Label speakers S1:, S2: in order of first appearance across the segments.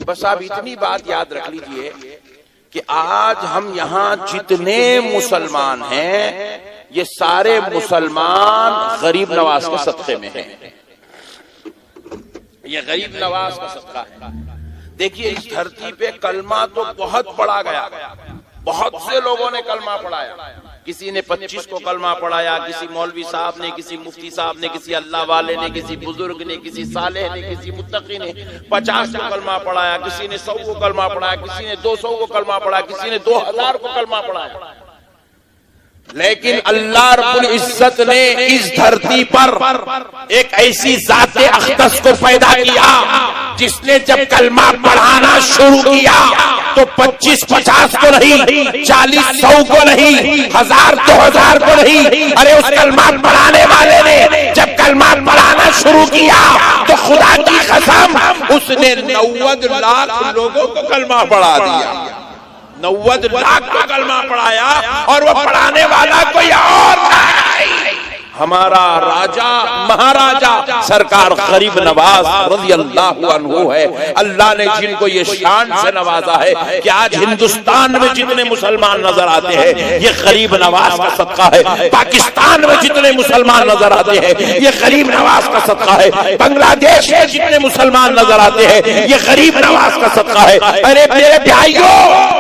S1: بس آپ اتنی بات یاد رکھ لیجئے کہ آج ہم یہاں جتنے مسلمان ہیں یہ سارے مسلمان غریب نواز کے صدقے میں ہیں. یہ غریب نواز کا صدقہ ہے. دیکھیے اس دھرتی پہ کلمہ تو بہت پڑھا گیا, بہت سے لوگوں نے کلمہ پڑھایا. کسی نے 25 کو کلمہ پڑھایا, کسی مولوی صاحب نے, کسی مفتی صاحب نے, کسی اللہ والے نے, کسی بزرگ نے, کسی صالح نے, کسی متقی نے 50 کو کلمہ پڑھایا, کسی نے 100 کو کلمہ پڑھایا, کسی نے 200 کو کلمہ پڑھایا, کسی نے 2000 کو کلمہ پڑھایا. لیکن اللہ رب العزت نے اس دھرتی پر ایک ایسی ذات اقدس کو پیدا کیا جس نے جب کلمہ پڑھانا شروع کیا تو 25-50 کو نہیں, 40-100 کو نہیں, 1000-2000 کو نہیں, ارے اس کلمہ پڑھانے والے نے جب کلمہ پڑھانا شروع کیا تو خدا کی قسم اس نے 90 لاکھ لوگوں کو کلمہ پڑھا دیا. 90 لاکھ کو کلمہ پڑھایا اور وہ پڑھانے والا کوئی اور نہیں, ہمارا راجہ مہاراجہ سرکار غریب نواز رضی اللہ عنہ ہے. اللہ نے جن کو یہ شان سے نوازا ہے کہ آج ہندوستان میں جتنے مسلمان نظر آتے ہیں یہ غریب نواز کا صدقہ ہے. پاکستان میں جتنے مسلمان نظر آتے ہیں یہ غریب نواز کا صدقہ ہے. بنگلہ دیش میں جتنے مسلمان نظر آتے ہیں یہ غریب نواز کا صدقہ ہے. ارے میرے بھائیو,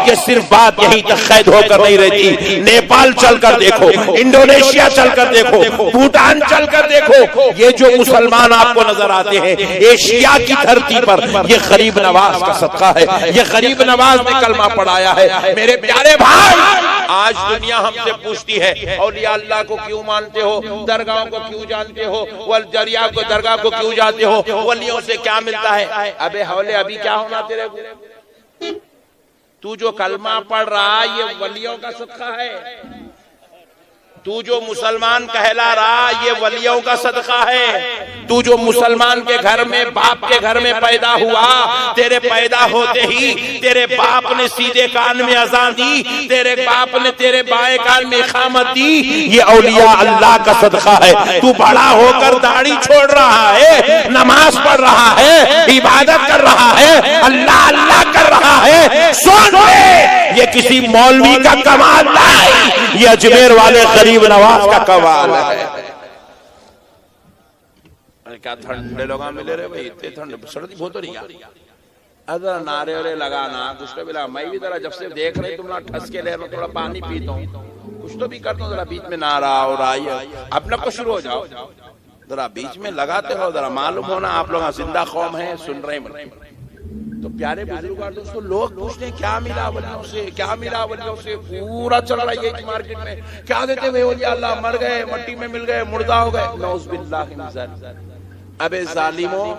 S1: یہ صرف بات یہیں تک قید ہو کر نہیں رہتی. نیپال چل کر دیکھو, انڈونیشیا چل کر دیکھو, بھوٹان چل کر دیکھو, یہ جو مسلمان آپ کو نظر آتے ہیں ایشیا کی دھرتی پر یہ غریب نواز کا صدقہ ہے. یہ غریب نواز نے کلمہ پڑھایا ہے. میرے پیارے بھائی, آج دنیا ہم سے پوچھتی ہے اولیاء اللہ کو کیوں مانتے ہو, درگاہوں کو کیوں جانتے ہو, درگاہ کو کیوں جاتے ہو, ولیوں سے کیا ملتا ہے. ابے حولے ابھی کیا ہونا تیرے کو, تو جو کلمہ پڑھ رہا یہ ولیوں کا صدقہ ہے. تو جو مسلمان کہلا رہا یہ ولیوں کا صدقہ ہے. تو جو مسلمان کے گھر میں, باپ کے گھر میں پیدا ہوا, تیرے پیدا ہوتے ہی تیرے باپ نے سیدھے کان میں اذان دی, تیرے باپ نے تیرے بائیں کان میں اقامت دی, یہ اولیاء اللہ کا صدقہ ہے. تو بڑا ہو کر داڑھی چھوڑ رہا ہے, نماز پڑھ رہا ہے, عبادت کر رہا ہے, اللہ اللہ کر رہا ہے, سن لے یہ کسی مولوی کا کمال نہیں, یہ اجمیر والے غریب نواز کا کمال ہے. کیا ٹھنڈے لوگ ملے رہے بھائی, اتنے ٹھنڈ سردی بہت ہو رہی ہے. ادھر نعرے وعرے لگانا کچھ تو بلا, میں بھی ذرا جب سے دیکھ رہی تم ٹھس کے لے, میں تھوڑا پانی پیتا ہوں, کچھ تو بھی کرتا ہوں, ذرا بیچ میں نعرہ اور آئیے اپنا کو شروع ہو جاؤ, ذرا بیچ میں لگاتے ہو, ذرا معلوم ہونا آپ لوگ زندہ قوم ہیں, سن رہے ہیں. تو پیارے بزرگوں دوستو, لوگ پوچھتے ہیں کیا ملا ولیوں سے, کیا ملا ولیوں سے, پورا چل رہا ہے یہ مارکیٹ میں, کیا دیتے ہوئے اولیاء اللہ مر گئے, مٹی میں مل گئے, مردہ ہو گئے. نعوذ باللہ من ذالک. ابے ظالموں,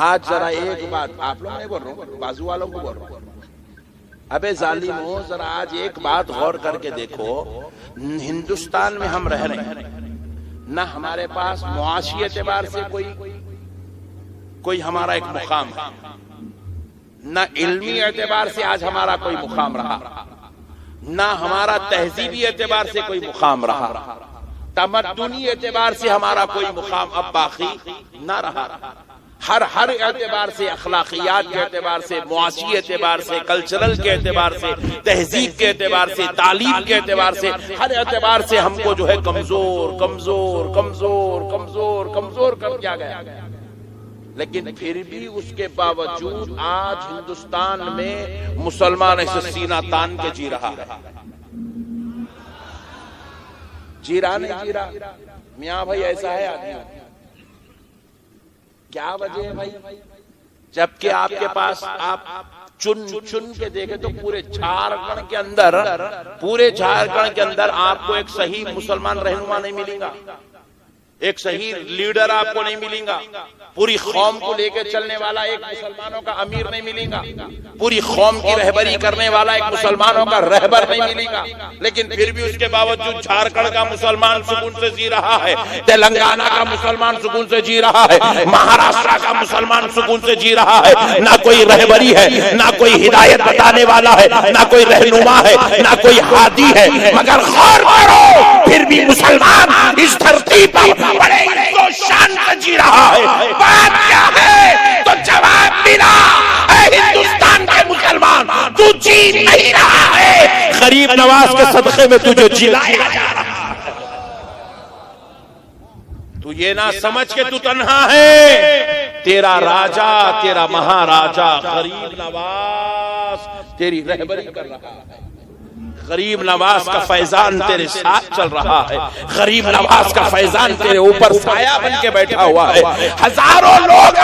S1: آج ذرا ایک بات آپ لوگ نہیں بول رہا ہوں, بازو والوں کو بول رہا ہوں. ابے ظالموں, ذرا آج ایک بات غور کر کے دیکھو, ہندوستان میں ہم رہ رہے ہیں, نہ ہمارے پاس معاشی اعتبار سے کوئی ہمارا ایک مقام ہے, نہ علمی اعتبار سے آج ہمارا کوئی مقام رہا, نہ ہمارا تہذیبی اعتبار سے کوئی مقام رہا, تمدنی اعتبار سے ہمارا کوئی مقام اب باقی نہ رہا. ہر اعتبار سے, اخلاقیات کے اعتبار سے, معاشی اعتبار سے, کلچرل کے اعتبار سے, تہذیب کے اعتبار سے, تعلیم کے اعتبار سے, ہر اعتبار سے ہم کو جو ہے کمزور کمزور کمزور کمزور کمزور کر دیا گیا. لیکن پھر بھی اس کے باوجود آج ہندوستان میں مسلمان ایسے سینہ تان کے جی رہا ہے. جی رہا نہیں جی رہا, میاں بھائی ایسا ہے آدمی. کیا وجہ ہے بھائی, جبکہ آپ کے پاس آپ چن کے دیکھیں تو پورے جھارکھنڈ کے اندر آپ کو ایک صحیح مسلمان رہنما نہیں ملے گا, ایک صحیح لیڈر آپ کو نہیں ملے گا, پوری قوم کو لے کے چلنے والا ایک مسلمانوں کا امیر نہیں ملے گا, پوری قوم کی رہبری کرنے والا ایک مسلمانوں کا رہبر نہیں ملے گا. لیکن پھر بھی اس کے باوجود جھارکھنڈ کا مسلمان سکون سے جی رہا ہے, تلنگانہ کا مسلمان سکون سے جی رہا ہے, مہاراشٹر کا مسلمان سکون سے جی رہا ہے. نہ کوئی رہبری ہے, نہ کوئی ہدایت بتانے والا ہے, نہ کوئی رہنما ہے, نہ کوئی ہادی ہے, مگر غور کرو پھر بھی مسلمان اس دھرتی پر بڑے عزت و شان سے جی رہا ہے. بات کیا ہے تو جواب ملا, اے غریب نواز کے صدقے میں تجھے جلایا جا رہا ہے. تو یہ نہ سمجھ کے تو تنہا ہے، تیرا راجا، تیرا مہاراجا غریب نواز تیری رہبری کر رہا ہے. غریب نواز کا فیضان تیرے ساتھ چل رہا ہے، غریب نواز کا فیضان تیرے اوپر سایہ بن کے بیٹھا ہوا ہے. ہزاروں لوگ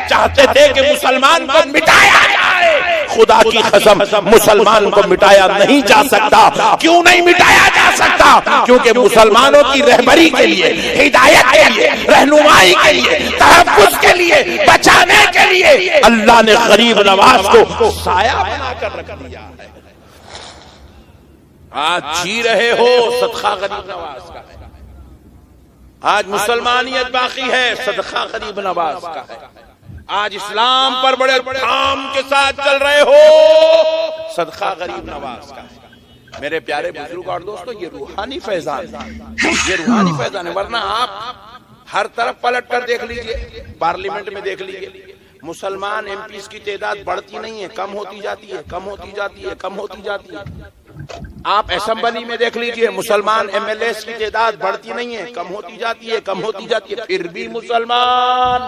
S1: چاہتے تھے کہ مسلمان کو مٹایا جائے، خدا کی قسم مسلمان کو مٹایا نہیں جا سکتا. کیوں نہیں مٹایا جا سکتا؟ کیونکہ مسلمانوں کی رہبری کے لیے، ہدایت کے لیے، رہنمائی کے لیے، تحفظ کے لیے، بچانے کے لیے اللہ نے غریب نواز کو سایہ بنا کر رکھ دیا ہے. آج جی رہے ہو، صدقہ غریب نواز کا ہے. آج مسلمانیت باقی ہے، صدقہ غریب نواز کا ہے. آج اسلام پر بڑے کام کے ساتھ چل رہے ہو، صدقہ غریب نواز کا ہے. میرے پیارے بزرگ اور دوستو، یہ روحانی فیضان ہے، یہ روحانی فیضان ہے. ورنہ آپ ہر طرف پلٹ کر دیکھ لیجئے، پارلیمنٹ میں دیکھ لیجئے، مسلمان ایم پیز کی تعداد بڑھتی نہیں ہے، کم ہوتی جاتی ہے، کم ہوتی جاتی ہے، کم ہوتی جاتی ہے. آپ اسمبلی میں دیکھ لیجئے، مسلمان ایم ایل ایز کی تعداد بڑھتی نہیں ہے، کم ہوتی جاتی ہے، کم ہوتی جاتی ہے. پھر بھی مسلمان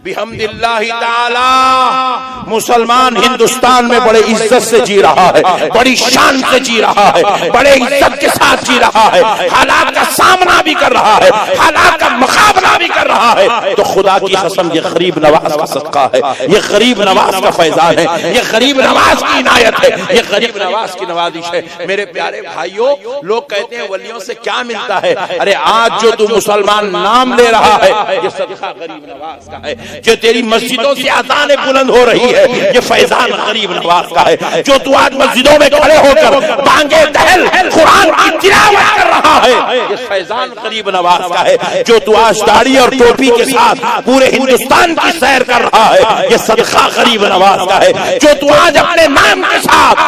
S1: بحمد اللہ تعالی مسلمان ہندوستان میں بڑے عزت سے جی رہا ہے، بڑی شان سے جی رہا ہے، بڑے عزت کے ساتھ جی رہا ہے، حالات کا سامنا بھی کر رہا ہے، حالات کا مقابلہ بھی کر رہا ہے. تو خدا کی قسم یہ غریب نواز کا صدقہ ہے، یہ غریب نواز کا فیضان ہے، یہ غریب نواز کی عنایت ہے، یہ غریب نواز کی نوازش ہے. میرے پیارے بھائیوں، لوگ کہتے ہیں ولیوں سے کیا ملتا ہے؟ ارے آج جو تو مسلمان نام لے رہا ہے، یہ صدقہ غریب نواز کا ہے. جو تیری مسجدوں سے اذانیں بلند ہو رہی ہے، یہ فیضان غریب نواز کا ہے. جو تو آج مسجدوں میں کھڑے ہو کر بانگے دہل قرآن کی تلاوت کر رہا ہے، یہ فیضان غریب نواز کا ہے. جو تو آج داڑھی اور ٹوپی کے ساتھ پورے ہندوستان کی سیر کر رہا ہے، یہ صدقہ غریب نواز کا ہے. جو تو آج اپنے نام کے ساتھ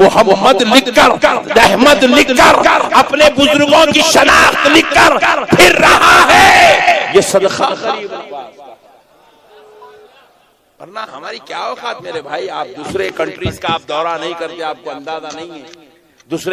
S1: محمد لکھ کر، احمد لکھ کر، اپنے بزرگوں کی شناخت لکھ کر پھر رہا ہے، یہ صدقہ غریب نواز. ورنہ ہماری کیا اوقات میرے بھائی، آپ دوسرے کنٹریز کا آپ دورہ نہیں کرتے، آپ کو اندازہ نہیں ہے. دوسرے